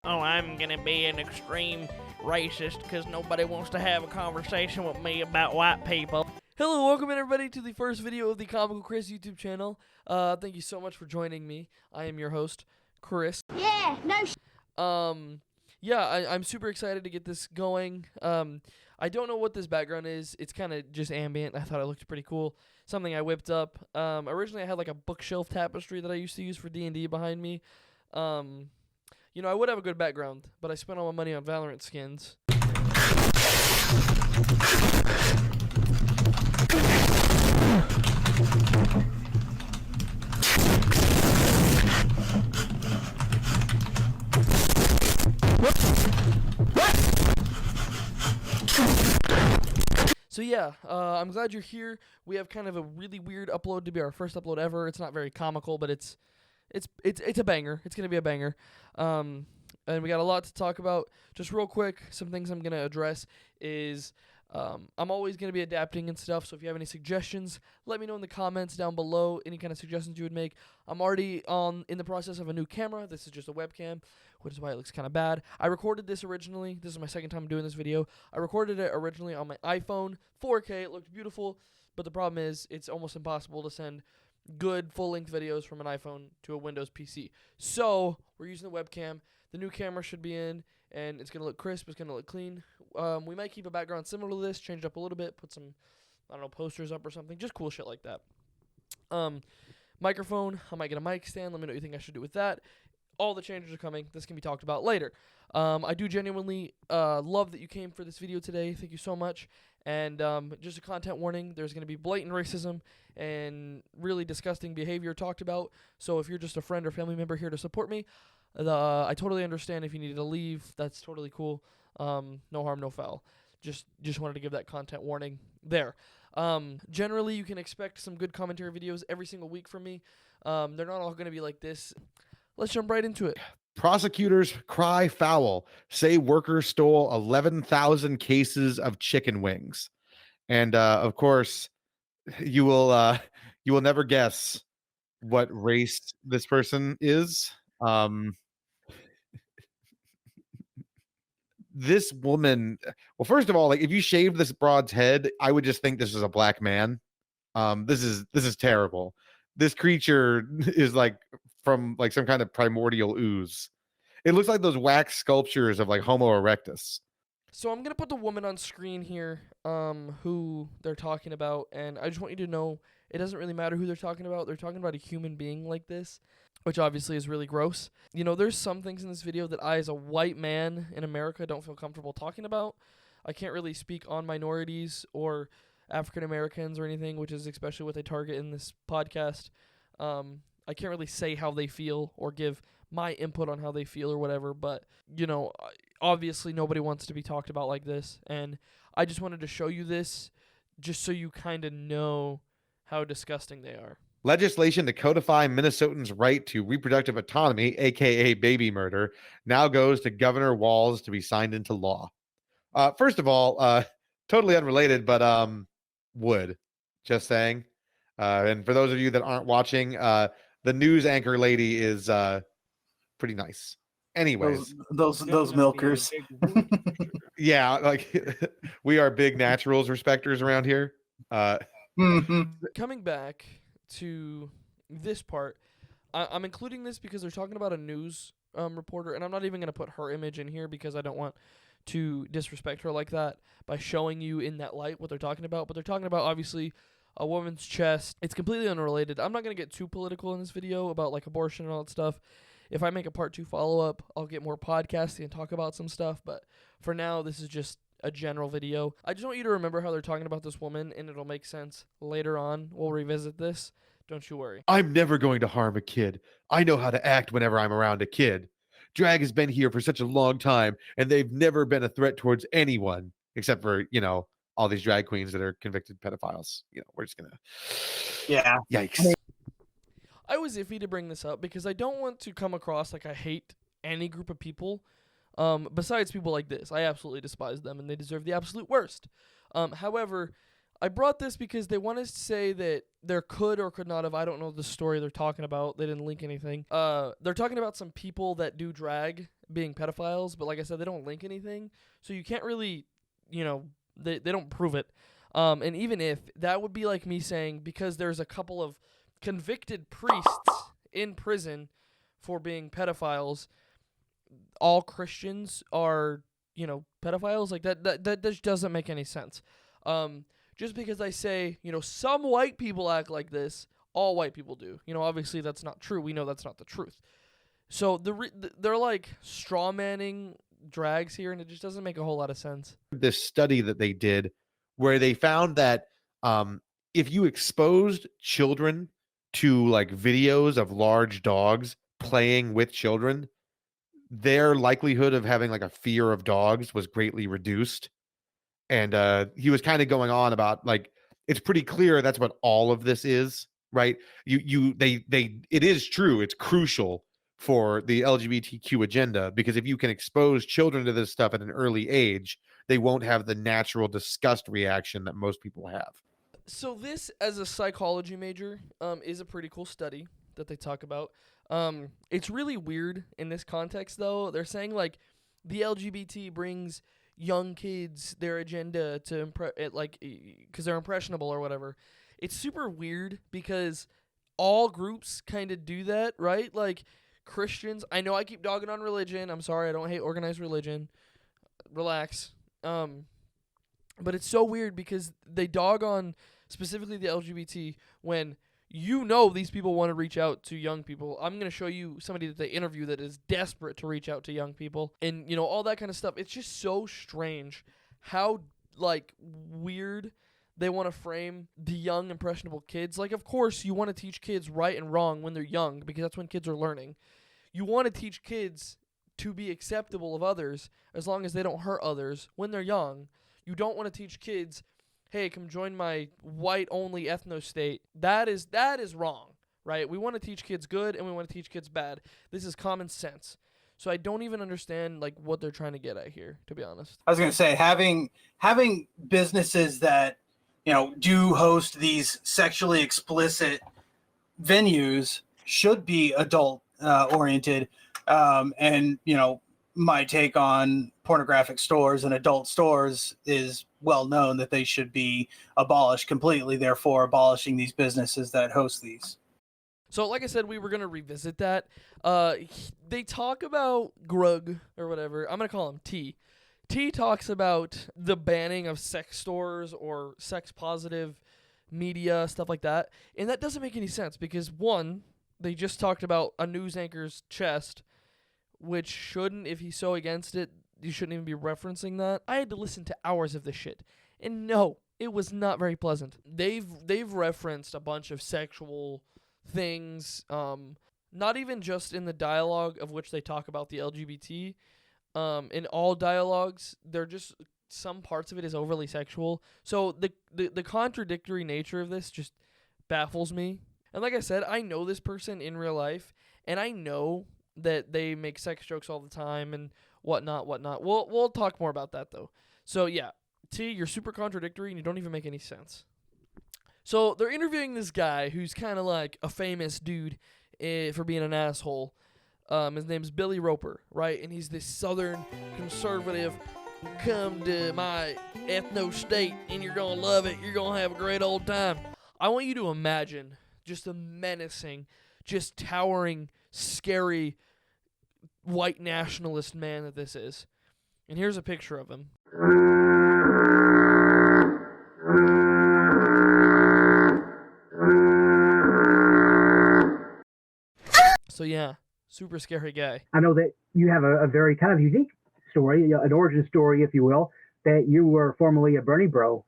Oh, I'm gonna be an extreme racist because nobody wants to have a conversation with me about white people. Hello, welcome everybody to the first video of the Comical Chris YouTube channel. Thank you so much for joining me. I am your host, Chris. Yeah, no I'm super excited to get this going. I don't know what this background is. It's kind of just ambient. I thought it looked pretty cool. Something I whipped up. Originally I had like a bookshelf tapestry that I used to use for D&D behind me. I would have a good background, but I spent all my money on Valorant skins. So I'm glad you're here. We have kind of a really weird upload to be our first upload ever. It's not very comical, but it's a banger. It's gonna be a banger. And we got a lot to talk about. Just real quick, some things I'm gonna address is I'm always gonna be adapting and stuff. So if you have any suggestions, let me know in the comments down below. Any kind of suggestions you would make. I'm already in the process of a new camera. This is just a webcam, which is why it looks kind of bad. I recorded this originally. This is my second time doing this video. I recorded it originally on my iPhone, 4K. It looked beautiful, but the problem is it's almost impossible to send good full-length videos from an iPhone to a Windows PC. So we're using the webcam. The new camera should be in, and it's gonna look crisp. It's gonna look clean. We might keep a background similar to this, change it up a little bit, put some, posters up or something, just cool shit like that. Microphone. I might get a mic stand. Let me know what you think I should do with that. All the changes are coming. This can be talked about later. I do genuinely love that you came for this video today. Thank you so much. And just a content warning, there's going to be blatant racism and really disgusting behavior talked about. So if you're just a friend or family member here to support me, I totally understand if you needed to leave. That's totally cool. No harm, no foul. Just wanted to give that content warning there. Generally, you can expect some good commentary videos every single week from me. They're not all going to be like this. Let's jump right into it. Prosecutors cry foul, say workers stole 11,000 cases of chicken wings. And of course, you will never guess what race this person is. This woman, well, first of all, like if you shaved this broad's head, I would just think this is a black man. This is terrible. This creature is like from like some kind of primordial ooze. It looks like those wax sculptures of like Homo erectus. So I'm gonna put the woman on screen here, who they're talking about, and I just want you to know it doesn't really matter who they're talking about. They're talking about a human being like this, which obviously is really gross. There's some things in this video that I, as a white man in America, don't feel comfortable talking about. I can't really speak on minorities or African Americans or anything, which is especially what they target in this podcast. I can't really say how they feel or give my input on how they feel or whatever, but, obviously nobody wants to be talked about like this, and I just wanted to show you this just so you kind of know how disgusting they are. Legislation to codify Minnesotans' right to reproductive autonomy, aka baby murder, now goes to Governor Walz to be signed into law. First of all, totally unrelated, but would. Just saying. And for those of you that aren't watching, the news anchor lady is pretty nice. Anyways, those milkers. Yeah, like we are big naturals respecters around here. Coming back to this part, I'm including this because they're talking about a news reporter, and I'm not even going to put her image in here because I don't want to disrespect her like that by showing you in that light what they're talking about. But they're talking about, obviously, a woman's chest. It's completely unrelated. I'm not going to get too political in this video about like abortion and all that stuff. If I make a part 2 follow-up, I'll get more podcasting and talk about some stuff. But for now, this is just a general video. I just want you to remember how they're talking about this woman, and it'll make sense later on. We'll revisit this. Don't you worry. I'm never going to harm a kid. I know how to act whenever I'm around a kid. Drag has been here for such a long time, and they've never been a threat towards anyone, except for, all these drag queens that are convicted pedophiles. We're just going to... Yeah. Yikes. I was iffy to bring this up because I don't want to come across like I hate any group of people. Besides people like this, I absolutely despise them, and they deserve the absolute worst. However, I brought this because they want us to say that there could or could not have, I don't know the story they're talking about, they didn't link anything. They're talking about some people that do drag being pedophiles, but like I said, they don't link anything, so you can't really, they don't prove it. And even if, that would be like me saying, because there's a couple of convicted priests in prison for being pedophiles, all Christians are, pedophiles. Like that just doesn't make any sense. Just because I say, some white people act like this, all white people do. Obviously that's not true. We know that's not the truth. So they're like straw manning drags here, and it just doesn't make a whole lot of sense. This study that they did where they found that if you exposed children to like videos of large dogs playing with children, their likelihood of having like a fear of dogs was greatly reduced. And he was kind of going on about like, it's pretty clear that's what all of this is, right? It is true. It's crucial for the LGBTQ agenda, because if you can expose children to this stuff at an early age, they won't have the natural disgust reaction that most people have. So this, as a psychology major, is a pretty cool study that they talk about. It's really weird in this context, though. They're saying like the LGBT brings young kids their agenda to because they're impressionable or whatever. It's super weird because all groups kind of do that, right? Like Christians. I know I keep dogging on religion. I'm sorry. I don't hate organized religion. Relax. But it's so weird because they dog on specifically the LGBT when these people want to reach out to young people. I'm going to show you somebody that they interview that is desperate to reach out to young people and, all that kind of stuff. It's just so strange how, like, weird they want to frame the young, impressionable kids. Like, of course, you want to teach kids right and wrong when they're young because that's when kids are learning. You want to teach kids to be acceptable of others as long as they don't hurt others when they're young. You don't want to teach kids, hey, come join my white-only ethno state. That is wrong, right? We want to teach kids good and we want to teach kids bad. This is common sense. So I don't even understand like what they're trying to get at here, to be honest. I was going to say, having businesses that, do host these sexually explicit venues should be adult oriented. And, my take on pornographic stores and adult stores is well known that they should be abolished completely, therefore abolishing these businesses that host these. So like I said, we were going to revisit that. They talk about Grug or whatever. I'm going to call him T. T talks about the banning of sex stores or sex positive media, stuff like that. And that doesn't make any sense because, one, they just talked about a news anchor's chest, which shouldn't, if he's so against it, you shouldn't even be referencing that. I had to listen to hours of this shit. And no, it was not very pleasant. They've referenced a bunch of sexual things, not even just in the dialogue of which they talk about the LGBT. In all dialogues, they're just, some parts of it is overly sexual. So the contradictory nature of this just baffles me. And like I said, I know this person in real life, and I know that they make sex jokes all the time and whatnot. We'll talk more about that, though. So, yeah, T, you're super contradictory, and you don't even make any sense. So they're interviewing this guy who's kind of like a famous dude for being an asshole. His name's Billy Roper, right? And he's this southern conservative. Come to my ethno state, and you're going to love it. You're going to have a great old time. I want you to imagine just a menacing, just towering, scary white nationalist man that this is. And here's a picture of him. So yeah, super scary guy. I know that you have a very kind of unique story, an origin story, if you will, that you were formerly a Bernie bro.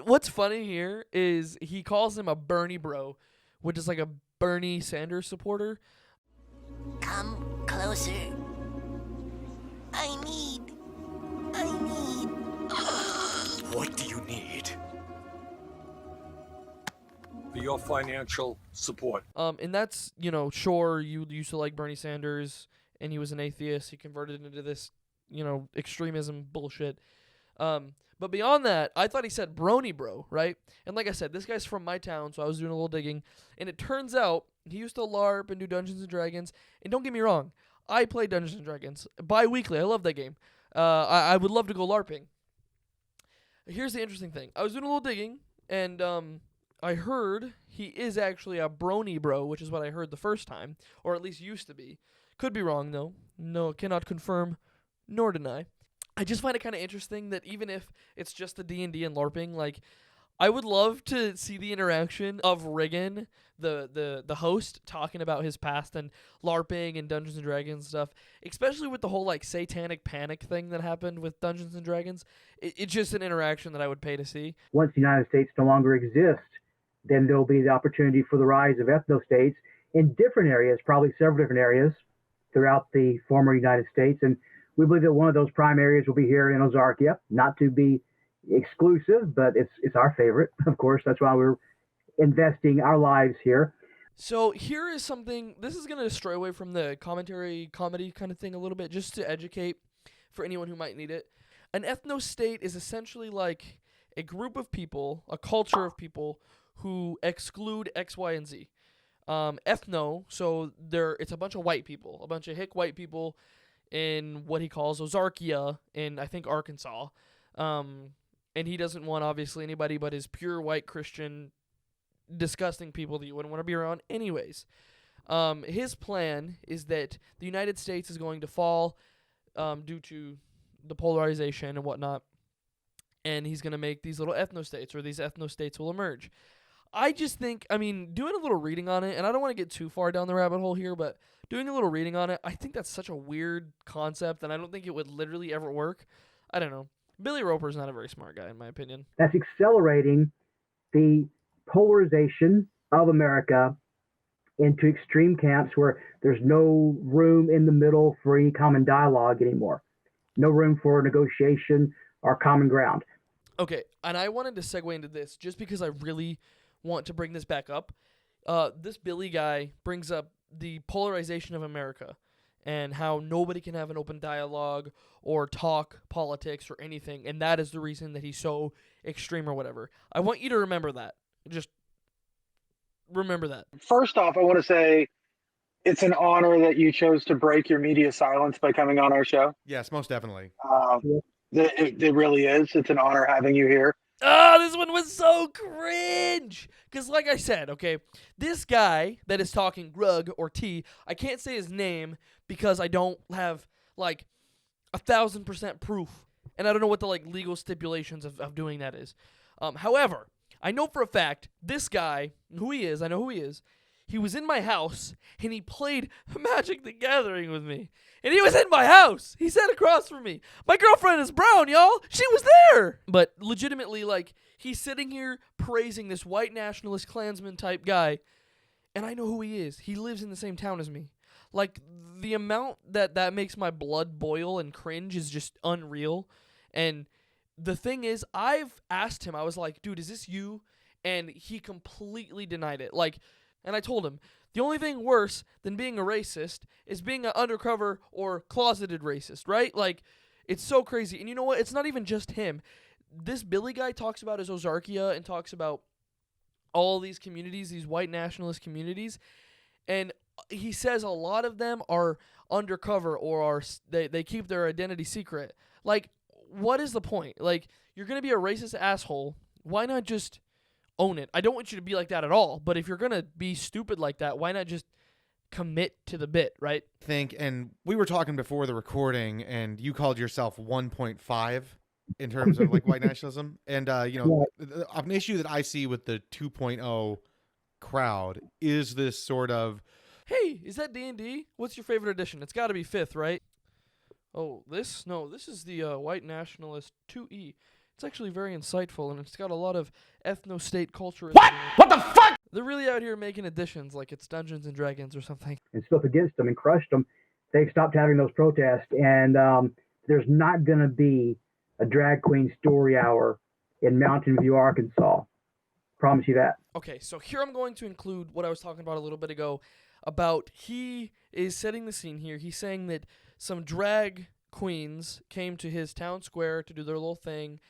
What's funny here is he calls him a Bernie bro, which is like a Bernie Sanders supporter. Come closer. I need. What do you need? For your financial support. And that's, sure, you used to like Bernie Sanders, and he was an atheist. He converted into this, extremism bullshit. But beyond that, I thought he said brony bro, right? And like I said, this guy's from my town, so I was doing a little digging. And it turns out he used to LARP and do Dungeons & Dragons. And don't get me wrong, I play Dungeons and Dragons bi-weekly. I love that game. I would love to go LARPing. Here's the interesting thing. I was doing a little digging, and I heard he is actually a brony bro, which is what I heard the first time, or at least used to be. Could be wrong, though. No, cannot confirm nor deny. I just find it kind of interesting that even if it's just the D&D and LARPing, like, I would love to see the interaction of Riggin, the host, talking about his past and LARPing and Dungeons and Dragons stuff, especially with the whole like satanic panic thing that happened with Dungeons and Dragons. It's just an interaction that I would pay to see. Once the United States no longer exists, then there'll be the opportunity for the rise of ethno states in different areas, probably several different areas throughout the former United States. And we believe that one of those prime areas will be here in Ozarkia, not to be exclusive, but it's our favorite, of course. That's why we're investing our lives here. So here is something, this is going to stray away from the commentary, comedy kind of thing a little bit, just to educate for anyone who might need it. An ethno state is essentially like a group of people, a culture of people who exclude X, Y, and Z. Ethno, so it's a bunch of white people, a bunch of hick white people in what he calls Ozarkia in, I think, Arkansas. And he doesn't want, obviously, anybody but his pure white Christian disgusting people that you wouldn't want to be around anyways. His plan is that the United States is going to fall due to the polarization and whatnot, and he's going to make these little ethno states, or these ethno states will emerge. I just think, I mean, doing a little reading on it, and I don't want to get too far down the rabbit hole here, but doing a little reading on it, I think that's such a weird concept, and I don't think it would literally ever work. I don't know. Billy Roper's not a very smart guy, in my opinion. That's accelerating the polarization of America into extreme camps where there's no room in the middle for any common dialogue anymore. No room for negotiation or common ground. Okay, and I wanted to segue into this just because I really want to bring this back up. This Billy guy brings up the polarization of America and how nobody can have an open dialogue or talk politics or anything, and that is the reason that he's so extreme or whatever. I want you to remember that. Just remember that. First off, I want to say it's an honor that you chose to break your media silence by coming on our show. Yes, most definitely. It really is. It's an honor having you here. Oh, this one was so cringe. Because like I said, okay, this guy that is talking Grug or T, I can't say his name because I don't have, like, 1,000% proof. And I don't know what the, like, legal stipulations of doing that is. However, I know for a fact, this guy, who he is, I know who he is, he was in my house, and he played Magic the Gathering with me. And he was in my house. He sat across from me. My girlfriend is brown, y'all. She was there. But legitimately, like, he's sitting here praising this white nationalist Klansman type guy, and I know who he is. He lives in the same town as me. Like, the amount that makes my blood boil and cringe is just unreal. And the thing is, I've asked him, I was like, dude, is this you? And he completely denied it. Like, and I told him, the only thing worse than being a racist is being an undercover or closeted racist, right? Like, it's so crazy. And you know what? It's not even just him. This Billy guy talks about his Ozarkia and talks about all these communities, these white nationalist communities, and he says a lot of them are undercover or they keep their identity secret. Like, what is the point? Like, you're going to be a racist asshole. Why not just own it? I don't want you to be like that at all, but if you're going to be stupid like that, why not just commit to the bit, right? And we were talking before the recording, and you called yourself 1.5 in terms of like white nationalism. And, an issue that I see with the 2.0 crowd is this sort of, hey, is that D&D? What's your favorite edition? It's got to be 5th, right? Oh, this? No, this is the White Nationalist 2E. It's actually very insightful, and it's got a lot of ethno state culture. What? What the fuck? They're really out here making editions like it's Dungeons and Dragons or something. And stuff against them and crushed them. They've stopped having those protests, and there's not going to be a drag queen story hour in Mountain View, Arkansas. Promise you that. Okay, so here I'm going to include what I was talking about a little bit ago about he is setting the scene here. He's saying that some drag queens came to his town square to do their little thing,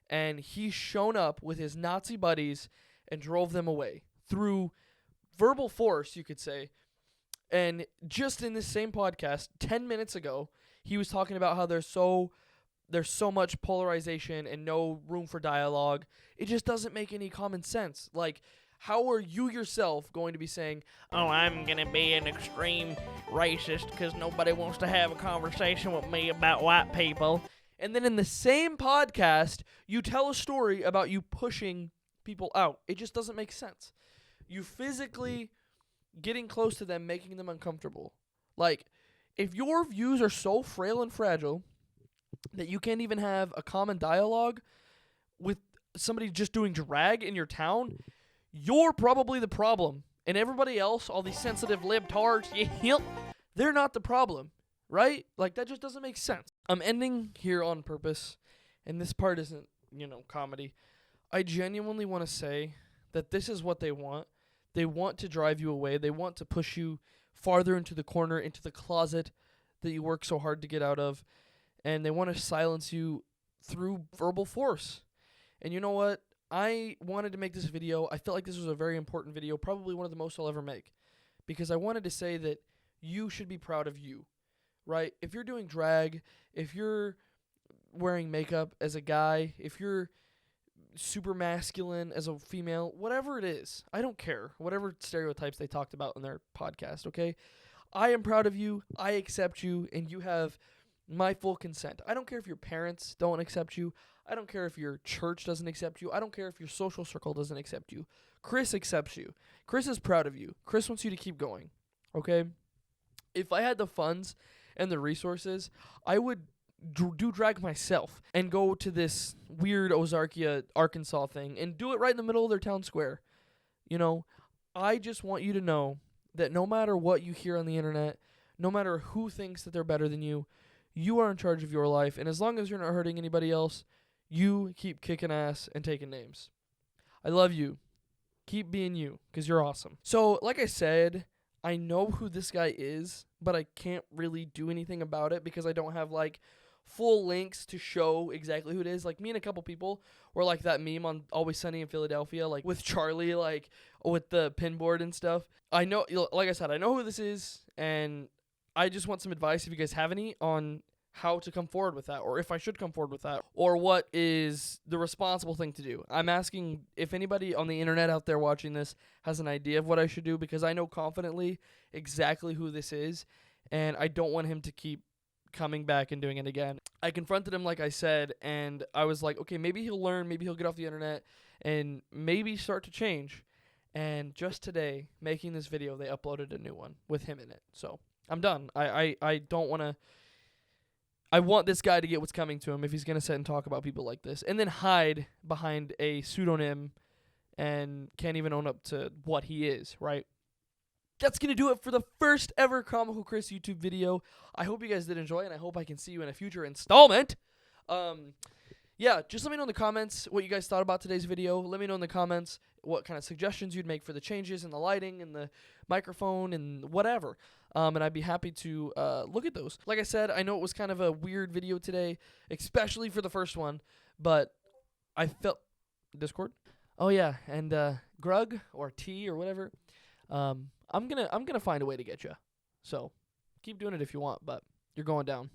and he's shown up with his Nazi buddies and drove them away through verbal force, you could say. And just in this same podcast, 10 minutes ago, he was talking about how there's so much polarization and no room for dialogue. It just doesn't make any common sense. Like, how are you yourself going to be saying, oh, I'm gonna be an extreme racist because nobody wants to have a conversation with me about white people? and then in the same podcast, you tell a story about you pushing people out? It just doesn't make sense. You physically getting close to them, making them uncomfortable. Like, if your views are so frail and fragile that you can't even have a common dialogue with somebody just doing drag in your town, you're probably the problem. And everybody else, all these sensitive libtards, they're not the problem, right? Like, that just doesn't make sense. I'm ending here on purpose, and this part isn't, comedy. I genuinely want to say that this is what they want. They want to drive you away. They want to push you farther into the corner, into the closet that you work so hard to get out of. And they want to silence you through verbal force. And you know what? I wanted to make this video. I felt like this was a very important video, probably one of the most I'll ever make, because I wanted to say that you should be proud of you, right? If you're doing drag, if you're wearing makeup as a guy, if you're super masculine as a female, whatever it is, I don't care. Whatever stereotypes they talked about in their podcast, okay? I am proud of you. I accept you, and you have my full consent. I don't care if your parents don't accept you. I don't care if your church doesn't accept you. I don't care if your social circle doesn't accept you. Chris accepts you. Chris is proud of you. Chris wants you to keep going, okay? If I had the funds and the resources, I would do drag myself and go to this weird Ozarkia, Arkansas thing and do it right in the middle of their town square. I just want you to know that no matter what you hear on the internet, no matter who thinks that they're better than you, you are in charge of your life. And as long as you're not hurting anybody else, you keep kicking ass and taking names. I love you. Keep being you, because you're awesome. So, like I said, I know who this guy is, but I can't really do anything about it because I don't have, full links to show exactly who it is. Like, me and a couple people were like that meme on Always Sunny in Philadelphia, with Charlie, with the pinboard and stuff. I know, like I said, I know who this is, and I just want some advice, if you guys have any, on how to come forward with that, or if I should come forward with that, or what is the responsible thing to do. I'm asking if anybody on the internet out there watching this has an idea of what I should do, because I know confidently exactly who this is, and I don't want him to keep coming back and doing it again. I confronted him, like I said, and I was like, okay, maybe he'll learn, maybe he'll get off the internet, and maybe start to change. And just today, making this video, they uploaded a new one with him in it. So I'm done. I don't want to. I want this guy to get what's coming to him if he's going to sit and talk about people like this, and then hide behind a pseudonym and can't even own up to what he is, right? That's going to do it for the first ever Comical Chris YouTube video. I hope you guys did enjoy, and I hope I can see you in a future installment. Yeah, just let me know in the comments what you guys thought about today's video. Let me know in the comments what kind of suggestions you'd make for the changes in the lighting and the microphone and whatever. And I'd be happy to look at those. Like I said, I know it was kind of a weird video today, especially for the first one, but I felt Discord. Oh yeah, and Grug or T or whatever. I'm gonna find a way to get you. So keep doing it if you want, but you're going down.